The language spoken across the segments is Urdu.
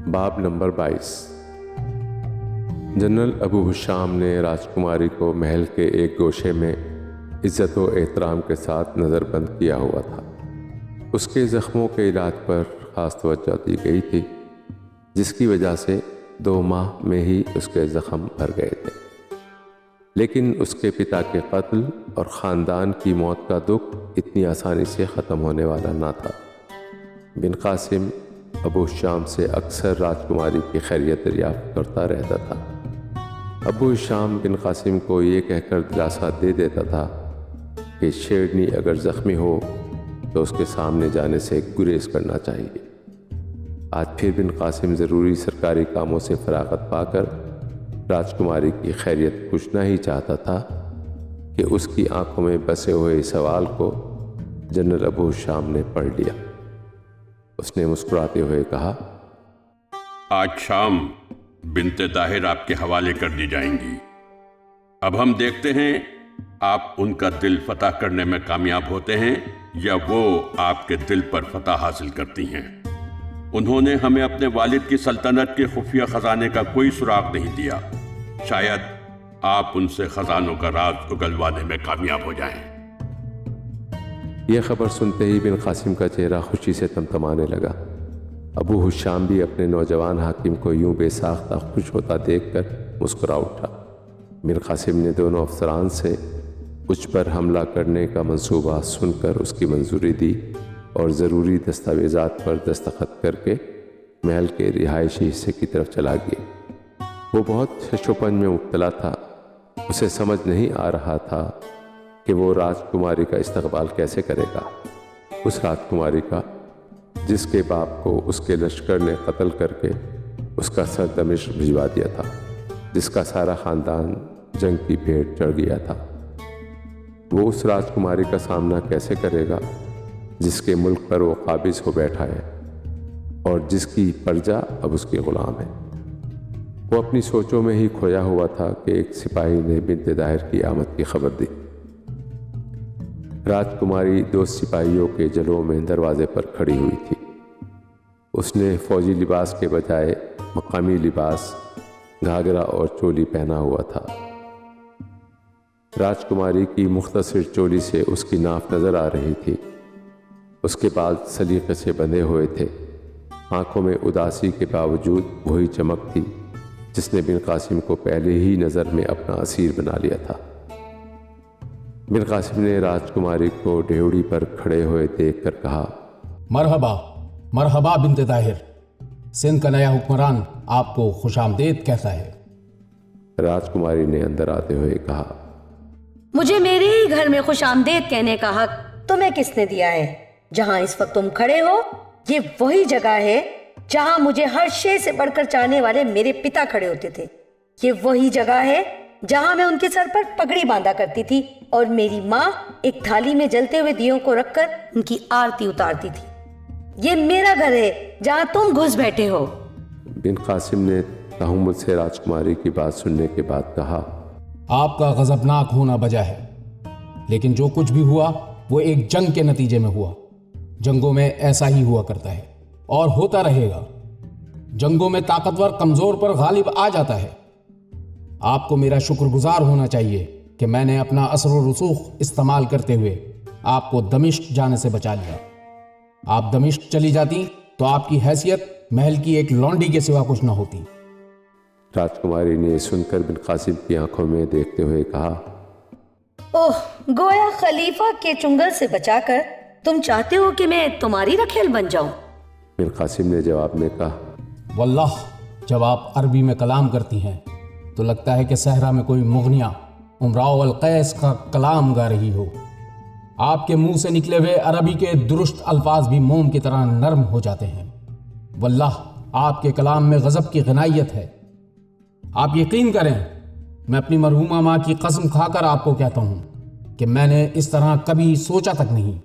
باب نمبر 22۔ جنرل ابو حشام نے راجکماری کو محل کے ایک گوشے میں عزت و احترام کے ساتھ نظر بند کیا ہوا تھا۔ اس کے زخموں کے علاج پر خاص توجہ دی گئی تھی، جس کی وجہ سے 2 ماہ میں ہی اس کے زخم بھر گئے تھے۔ لیکن اس کے پتا کے قتل اور خاندان کی موت کا دکھ اتنی آسانی سے ختم ہونے والا نہ تھا۔ بن قاسم ابو حشام سے اکثر راجکماری کی خیریت دریافت کرتا رہتا تھا۔ ابو حشام بن قاسم کو یہ کہہ کر دلاسا دے دیتا تھا کہ شیرنی اگر زخمی ہو تو اس کے سامنے جانے سے گریز کرنا چاہیے۔ آج پھر بن قاسم ضروری سرکاری کاموں سے فراغت پا کر راجکماری کی خیریت پوچھنا ہی چاہتا تھا کہ اس کی آنکھوں میں بسے ہوئے سوال کو جنرل ابو حشام نے پڑھ لیا۔ اس نے مسکراتے ہوئے کہا، آج شام بنت طاہر آپ کے حوالے کر دی جائیں گی۔ اب ہم دیکھتے ہیں آپ ان کا دل فتح کرنے میں کامیاب ہوتے ہیں یا وہ آپ کے دل پر فتح حاصل کرتی ہیں۔ انہوں نے ہمیں اپنے والد کی سلطنت کے خفیہ خزانے کا کوئی سراغ نہیں دیا، شاید آپ ان سے خزانوں کا راز اگلوانے میں کامیاب ہو جائیں۔ یہ خبر سنتے ہی بن قاسم کا چہرہ خوشی سے تمتمانے لگا۔ ابو حشام بھی اپنے نوجوان حاکم کو یوں بے ساختہ خوش ہوتا دیکھ کر مسکرا اٹھا۔ بن قاسم نے دونوں افسران سے مجھ پر حملہ کرنے کا منصوبہ سن کر اس کی منظوری دی اور ضروری دستاویزات پر دستخط کر کے محل کے رہائشی حصے کی طرف چلا گیا۔ وہ بہت شش و پنج میں مبتلا تھا۔ اسے سمجھ نہیں آ رہا تھا کہ وہ راجکماری کا استقبال کیسے کرے گا، اس راجکماری کا جس کے باپ کو اس کے لشکر نے قتل کر کے اس کا سر دمشق بھجوا دیا تھا، جس کا سارا خاندان جنگ کی بھیٹ چڑھ گیا تھا۔ وہ اس راجکماری کا سامنا کیسے کرے گا جس کے ملک پر وہ قابض ہو بیٹھا ہے اور جس کی پرجا اب اس کے غلام ہے۔ وہ اپنی سوچوں میں ہی کھویا ہوا تھا کہ ایک سپاہی نے بنت طاہر کی آمد کی خبر دی۔ راجکماری 2 سپاہیوں کے جلووں میں دروازے پر کھڑی ہوئی تھی۔ اس نے فوجی لباس کے بجائے مقامی لباس گھاگرا اور چولی پہنا ہوا تھا۔ راجکماری کی مختصر چولی سے اس کی ناف نظر آ رہی تھی۔ اس کے بال سلیقے سے بندھے ہوئے تھے۔ آنکھوں میں اداسی کے باوجود وہی چمک تھی جس نے بن قاسم کو پہلے ہی نظر میں اپنا اسیر بنا لیا تھا۔ بن قاسم نے راجکماری کو ڈیوڑی پر کھڑے ہوئے دیکھ کر کہا، مرحبا مرحبا بنت طاہر، سندھ کا نیا حکمران آپ کو خوش آمدید کہتا ہے۔ راجکماری نے اندر آتے ہوئے کہا، مجھے میرے ہی گھر میں خوش آمدید کہنے کا حق تمہیں کس نے دیا ہے؟ جہاں اس وقت تم کھڑے ہو یہ وہی جگہ ہے جہاں مجھے ہر شے سے بڑھ کر چاہنے والے میرے پتا کھڑے ہوتے تھے۔ یہ وہی جگہ ہے جہاں میں ان کے سر پر پگڑی باندھا کرتی تھی اور میری ماں ایک تھالی میں جلتے ہوئے دیوں کو رکھ کر ان کی آرتی اتارتی تھی۔ یہ میرا گھر ہے جہاں تم گھس بیٹھے ہو۔ بن قاسم نے تحمل سے راجکماری کی بات سننے کے بعد کہا، آپ کا غضبناک ہونا بجا ہے، لیکن جو کچھ بھی ہوا وہ ایک جنگ کے نتیجے میں ہوا۔ جنگوں میں ایسا ہی ہوا کرتا ہے اور ہوتا رہے گا۔ جنگوں میں طاقتور کمزور پر غالب آ جاتا ہے۔ آپ کو میرا شکر گزار ہونا چاہیے کہ میں نے اپنا اثر و رسوخ استعمال کرتے ہوئے آپ کو دمشق جانے سے بچا لیا۔ آپ دمشق چلی جاتی تو آپ کی حیثیت محل کی ایک لونڈی کے سوا کچھ نہ ہوتی۔ راجکماری نے سن کر بن قاسم کی آنکھوں میں دیکھتے ہوئے کہا، اوہ، گویا خلیفہ کے چنگل سے بچا کر تم چاہتے ہو کہ میں تمہاری رکھیل بن جاؤں؟ بن قاسم نے جواب میں کہا، واللہ جب آپ عربی میں کلام کرتی ہیں تو لگتا ہے کہ صحرا میں کوئی مغنیہ امراء القیس کا کلام گا رہی ہو۔ آپ کے منہ سے نکلے ہوئے عربی کے درست الفاظ بھی موم کی طرح نرم ہو جاتے ہیں۔ واللہ آپ کے کلام میں غضب کی غنائیت ہے۔ آپ یقین کریں، میں اپنی مرحومہ ماں کی قسم کھا کر آپ کو کہتا ہوں کہ میں نے اس طرح کبھی سوچا تک نہیں۔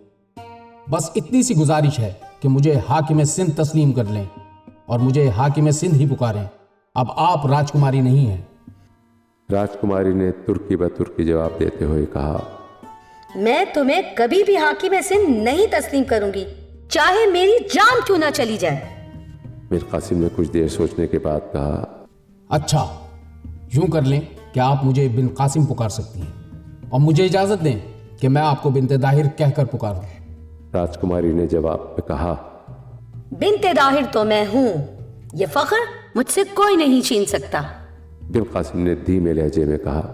بس اتنی سی گزارش ہے کہ مجھے حاکم سندھ تسلیم کر لیں اور مجھے حاکم سندھ ہی پکاریں۔ اب آپ راجکماری نہیں ہیں۔ راجکماری نے ترکی بترکی جواب دیتے ہوئے کہا، میں تمہیں کبھی بھی حاکم سندھ نہیں تسلیم کروں گی، چاہے میری جان کیوں نہ چلی جائے۔ میر قاسم نے کچھ دیر سوچنے کے بعد کہا، اچھا یوں کر لیں کہ آپ مجھے بن قاسم پکار سکتی ہیں، اور مجھے اجازت دیں کہ میں آپ کو بنت داہر کہہ کر پکاروں۔ راجکماری نے جواب میں کہا، بنت داہر تو میں ہوں، یہ فخر مجھ سے کوئی نہیں چھین سکتا۔ بن قاسم نے دھیمے لہجے میں کہا،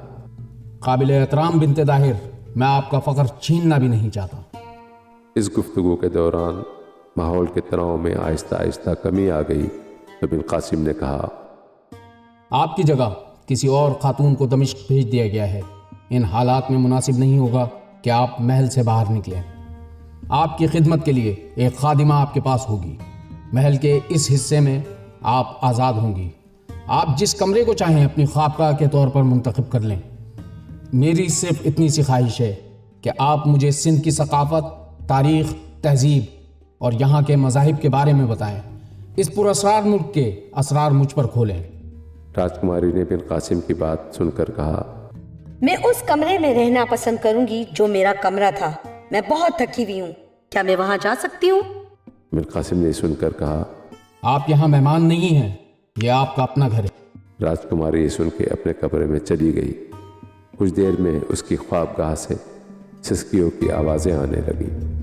قابل احترام بنت داہر، میں آپ کا فخر چھیننا بھی نہیں چاہتا۔ اس گفتگو کے دوران ماحول کے تناؤ میں آہستہ آہستہ کمی آ گئی تو بن قاسم نے کہا، آپ کی جگہ کسی اور خاتون کو دمشق بھیج دیا گیا ہے، ان حالات میں مناسب نہیں ہوگا کہ آپ محل سے باہر نکلیں۔ آپ کی خدمت کے لیے ایک خادمہ آپ کے پاس ہوگی، محل کے اس حصے میں آپ آزاد ہوں گی، آپ جس کمرے کو چاہیں اپنی خوابگاہ کے طور پر منتخب کر لیں۔ میری صرف اتنی سی خواہش ہے کہ آپ مجھے سندھ کی ثقافت، تاریخ، تہذیب اور یہاں کے مذاہب کے بارے میں بتائیں، اس پر اسرار ملک کے اسرار مجھ پر کھولیں۔ راجکماری نے بن قاسم کی بات سن کر کہا، میں اس کمرے میں رہنا پسند کروں گی جو میرا کمرہ تھا، میں بہت تھکی ہوئی ہوں، کیا میں وہاں جا سکتی ہوں؟ بن قاسم نے سن کر کہا، آپ یہاں مہمان نہیں ہیں، یہ آپ کا اپنا گھر ہے۔ راجکماری یہ سن کے اپنے کمرے میں چلی گئی۔ کچھ دیر میں اس کی خوابگاہ سے سسکیوں کی آوازیں آنے لگیں۔